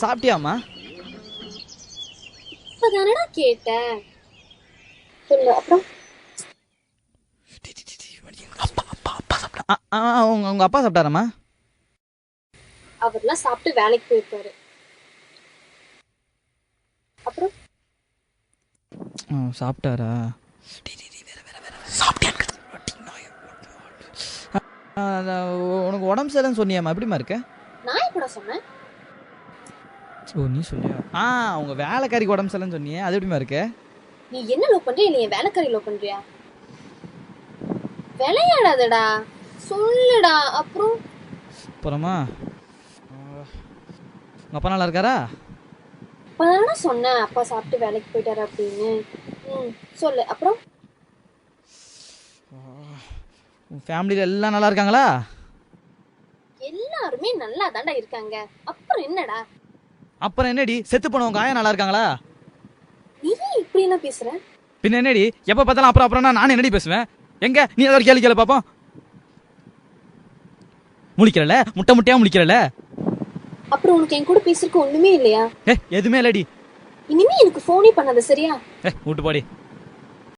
சாப்பிட்டியாமா? இப்பதானடா கேட்டேன். சொல்லு அப்புறம். உங்க அப்பா சாப்பிட்டாராமா? அவர்லாம் சாப்பிட்டு வேலைக்கு போயிருக்காரு. அப்புறம் சாப்பிட்டாரா? உனக்கு உடம்பு சரியில்லைன்னு சொன்னியாமா? எப்படிமா இருக்க? நான் கூட சொன்னேன். ஓ, நீ சொல்லியா? உங்க வேலைக்காரிக்கு உடம்பு சரியில்லைன்னு சொன்னியே, அது எப்படிமா இருக்க? நீ என்ன லவ் பண்றியா இல்ல என் வேலைக்காரி லவ் பண்றியா? விளையாடாதடா, சொல்லுடா. அப்புறமா உங்க அப்பா நல்லா இருக்காரா? இப்பதானே சொன்னேன் அப்பா சாப்பிட்டு வேலைக்கு போயிட்டாரு அப்படின்னு. சொல்லு அப்புறம். உன் ஃபேமிலியில எல்லாம் நல்லா இருக்காங்களா? எல்லாருமே நல்லா தாண்டா இருக்காங்க. அப்புறம் என்னடா? அப்புறம் என்னடி, செத்து போனவங்க ஆயா நல்லா இருக்காங்களா? நீ இப்படி என்ன பேசுற? பின்ன என்னடி, எப்ப பார்த்தாலும் அப்புறம் அப்புறம் நான் என்னடி பேசுவேன்? எங்க நீ ஏதாவது கேள்வி கேளு பாப்போம். முழிக்கிறல, முட்டை முட்டையா முழிக்கிறல. அப்புறம் உனக்கு என் கூட பேசுறதுக்கு ஒண்ணுமே இல்லையா? எதுவுமே இல்லடி. இனிமே எனக்கு போனே பண்ணாத, சரியா? விட்டு போடி.